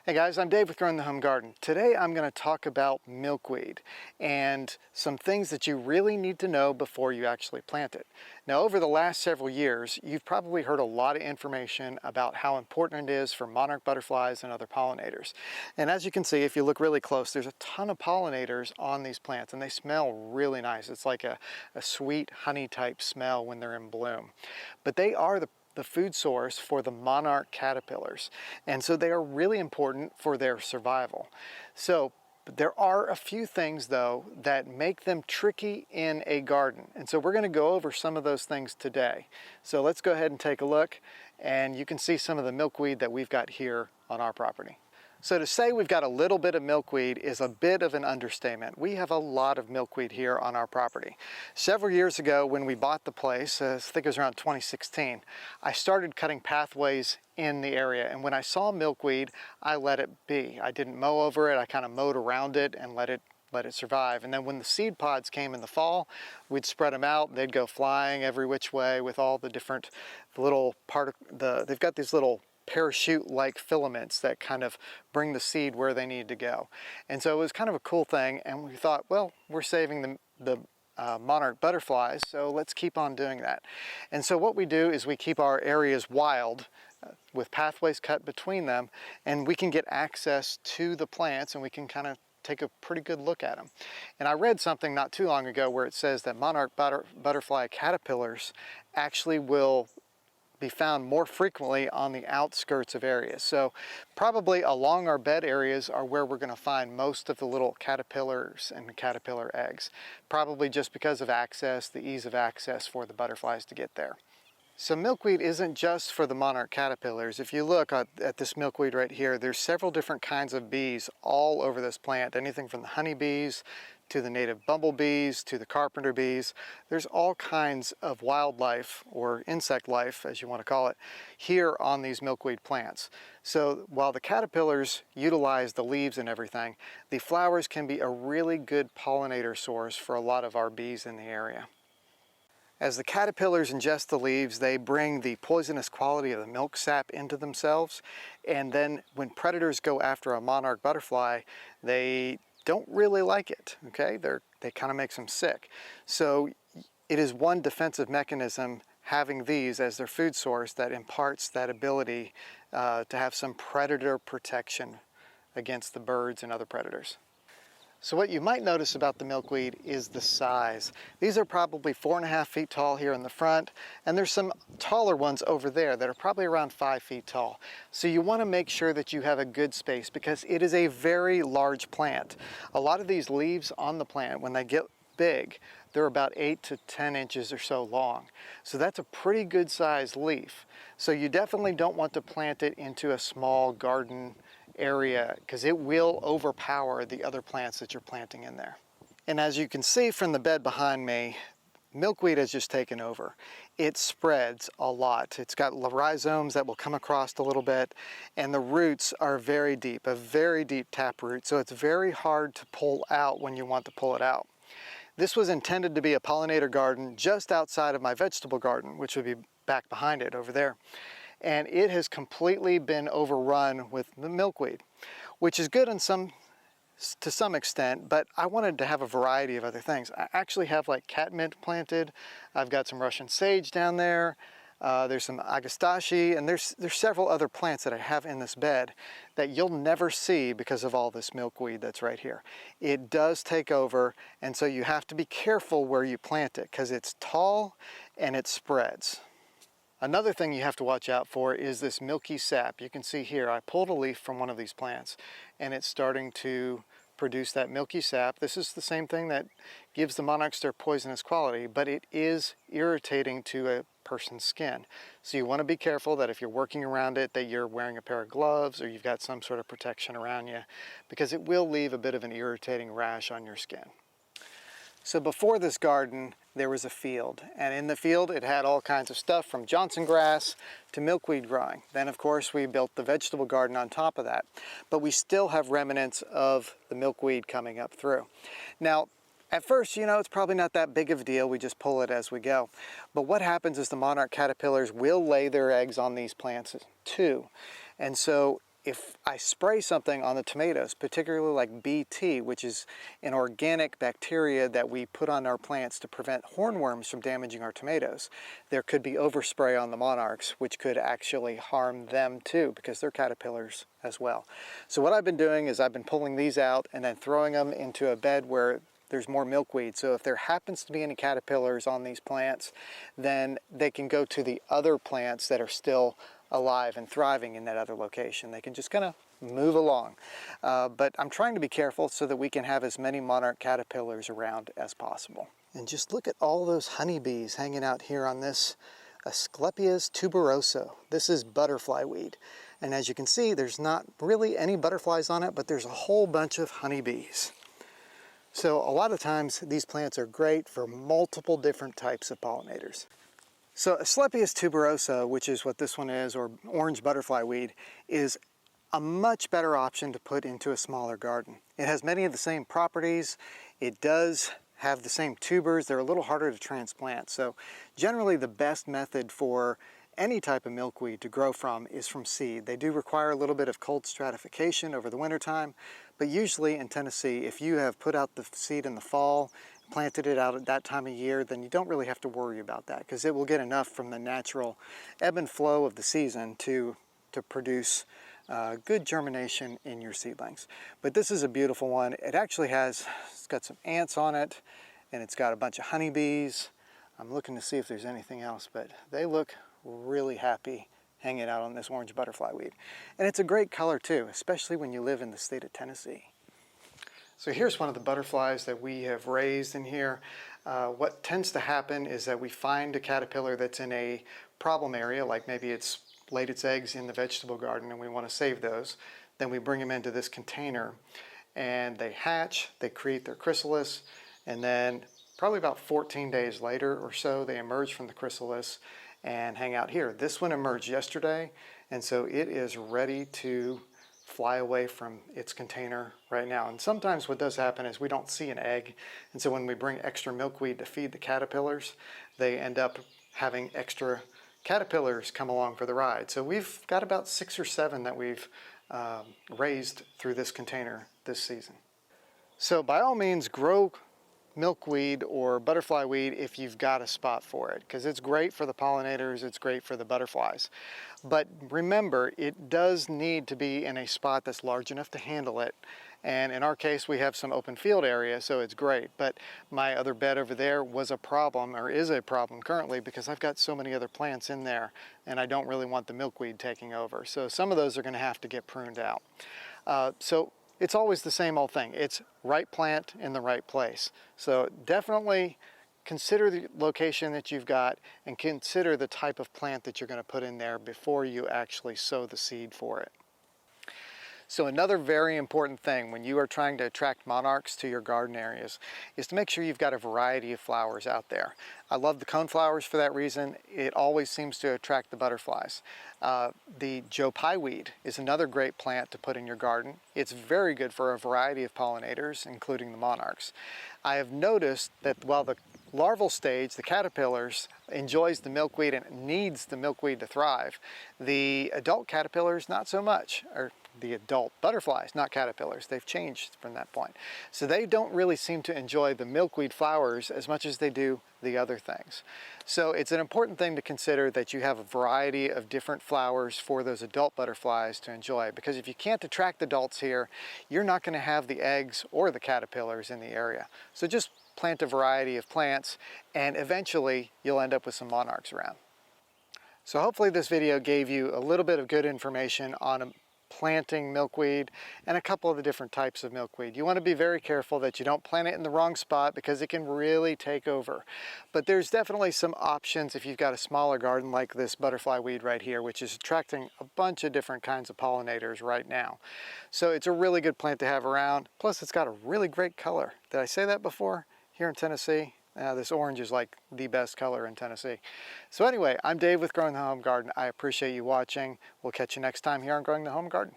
Hey guys, I'm Dave with Growing the Home Garden. Today I'm going to talk about milkweed and some things that you really need to know before you actually plant it. Now, over the last several years, you've probably heard a lot of information about how important it is for monarch butterflies and other pollinators. And as you can see, if you look really close, there's a ton of pollinators on these plants and they smell really nice. It's like a sweet honey type smell when they're in bloom. But they are the food source for the monarch caterpillars. And so they are really important for their survival. So there are a few things though that make them tricky in a garden. And so we're going to go over some of those things today. So let's go ahead and take a look and you can see some of the milkweed that we've got here on our property. So to say we've got a little bit of milkweed is a bit of an understatement. We have a lot of milkweed here on our property. Several years ago when we bought the place, I think it was around 2016, I started cutting pathways in the area, and when I saw milkweed, I let it be. I didn't mow over it, I kind of mowed around it and let it survive. And then when the seed pods came in the fall, we'd spread them out, they'd go flying every which way with all the different little they've got these little parachute-like filaments that kind of bring the seed where they need to go. And so it was kind of a cool thing, and we thought, well, we're saving the monarch butterflies, so let's keep on doing that. And so what we do is we keep our areas wild with pathways cut between them, and we can get access to the plants and we can kind of take a pretty good look at them. And I read something not too long ago where it says that monarch butterfly caterpillars actually will be found more frequently on the outskirts of areas. So probably along our bed areas are where we're going to find most of the little caterpillars and caterpillar eggs, probably just because of access, the ease of access for the butterflies to get there. So milkweed isn't just for the monarch caterpillars. If you look at this milkweed right here, there's several different kinds of bees all over this plant, anything from the honeybees to the native bumblebees to the carpenter bees. There's all kinds of wildlife, or insect life as you want to call it, here on these milkweed plants. So while the caterpillars utilize the leaves and everything, the flowers can be a really good pollinator source for a lot of our bees in the area. As the caterpillars ingest the leaves, they bring the poisonous quality of the milk sap into themselves, and then when predators go after a monarch butterfly, they don't really like it, okay? They kind of makes them sick. So it is one defensive mechanism, having these as their food source, that imparts that ability to have some predator protection against the birds and other predators. So what you might notice about the milkweed is the size. These are probably 4.5 feet tall here in the front, and there's some taller ones over there that are probably around 5 feet tall. So you want to make sure that you have a good space because it is a very large plant. A lot of these leaves on the plant, when they get big, they're about 8 to 10 inches or so long. So that's a pretty good sized leaf. So you definitely don't want to plant it into a small garden area because it will overpower the other plants that you're planting in there. And as you can see from the bed behind me, milkweed has just taken over. It spreads a lot. It's got rhizomes that will come across a little bit, and the roots are very deep, a very deep taproot, so it's very hard to pull out when you want to pull it out. This was intended to be a pollinator garden just outside of my vegetable garden, which would be back behind it over there. And it has completely been overrun with the milkweed, which is good to some extent, but I wanted to have a variety of other things. I actually have like catmint planted. I've got some Russian sage down there. There's some agastache, and there's several other plants that I have in this bed that you'll never see because of all this milkweed that's right here. It does take over, and so you have to be careful where you plant it because it's tall and it spreads. Another thing you have to watch out for is this milky sap. You can see here, I pulled a leaf from one of these plants and it's starting to produce that milky sap. This is the same thing that gives the monarchs their poisonous quality, but it is irritating to a person's skin. So you want to be careful that if you're working around it, that you're wearing a pair of gloves or you've got some sort of protection around you, because it will leave a bit of an irritating rash on your skin. So before this garden, there was a field, and in the field it had all kinds of stuff from Johnson grass to milkweed growing. Then of course we built the vegetable garden on top of that, but we still have remnants of the milkweed coming up through. Now at first, you know, it's probably not that big of a deal, we just pull it as we go. But what happens is the monarch caterpillars will lay their eggs on these plants too. And so if I spray something on the tomatoes, particularly like BT, which is an organic bacteria that we put on our plants to prevent hornworms from damaging our tomatoes, there could be overspray on the monarchs, which could actually harm them too, because they're caterpillars as well. So what I've been doing is I've been pulling these out and then throwing them into a bed where there's more milkweed. So if there happens to be any caterpillars on these plants, then they can go to the other plants that are still alive and thriving in that other location. They can just kind of move along. But I'm trying to be careful so that we can have as many monarch caterpillars around as possible. And just look at all those honeybees hanging out here on this Asclepias tuberosa. This is butterfly weed. And as you can see, there's not really any butterflies on it, but there's a whole bunch of honeybees. So a lot of times these plants are great for multiple different types of pollinators. So Asclepias tuberosa, which is what this one is, or orange butterfly weed, is a much better option to put into a smaller garden. It has many of the same properties. It does have the same tubers. They're a little harder to transplant. So generally the best method for any type of milkweed to grow from is from seed. They do require a little bit of cold stratification over the winter time, but usually in Tennessee, if you have put out the seed in the fall, planted it out at that time of year, then you don't really have to worry about that, because it will get enough from the natural ebb and flow of the season to produce good germination in your seedlings. But this is a beautiful one. It actually it's got some ants on it, and it's got a bunch of honeybees. I'm looking to see if there's anything else, but they look really happy hanging out on this orange butterfly weed. And it's a great color too, especially when you live in the state of Tennessee. So here's one of the butterflies that we have raised in here. What tends to happen is that we find a caterpillar that's in a problem area, like maybe it's laid its eggs in the vegetable garden and we want to save those. Then we bring them into this container and they hatch, they create their chrysalis, and then probably about 14 days later or so, they emerge from the chrysalis and hang out here. This one emerged yesterday, and so it is ready to fly away from its container right now. And sometimes what does happen is we don't see an egg, and so when we bring extra milkweed to feed the caterpillars, they end up having extra caterpillars come along for the ride. So we've got about 6 or 7 that we've raised through this container this season. So by all means, grow milkweed or butterfly weed if you've got a spot for it, because it's great for the pollinators, it's great for the butterflies. But remember, it does need to be in a spot that's large enough to handle it. And in our case, we have some open field area, so it's great. But my other bed over there was a problem, or is a problem currently, because I've got so many other plants in there and I don't really want the milkweed taking over. So some of those are going to have to get pruned out. So it's always the same old thing. It's right plant in the right place. So definitely consider the location that you've got and consider the type of plant that you're going to put in there before you actually sow the seed for it. So another very important thing when you are trying to attract monarchs to your garden areas is to make sure you've got a variety of flowers out there. I love the coneflowers for that reason. It always seems to attract the butterflies. The Joe Pye weed is another great plant to put in your garden. It's very good for a variety of pollinators, including the monarchs. I have noticed that while the larval stage, the caterpillars, enjoys the milkweed and needs the milkweed to thrive, the adult caterpillars not so much, or the adult butterflies, not caterpillars. They've changed from that point. So they don't really seem to enjoy the milkweed flowers as much as they do the other things. So it's an important thing to consider that you have a variety of different flowers for those adult butterflies to enjoy, because if you can't attract adults here, you're not going to have the eggs or the caterpillars in the area. So just plant a variety of plants and eventually you'll end up with some monarchs around. So hopefully this video gave you a little bit of good information on planting milkweed and a couple of the different types of milkweed. You want to be very careful that you don't plant it in the wrong spot, because it can really take over. But there's definitely some options if you've got a smaller garden like this butterfly weed right here, which is attracting a bunch of different kinds of pollinators right now. So it's a really good plant to have around. Plus it's got a really great color. Did I say that before? Here in Tennessee, this orange is like the best color in Tennessee. So anyway, I'm Dave with Growing the Home Garden. I appreciate you watching. We'll catch you next time here on Growing the Home Garden.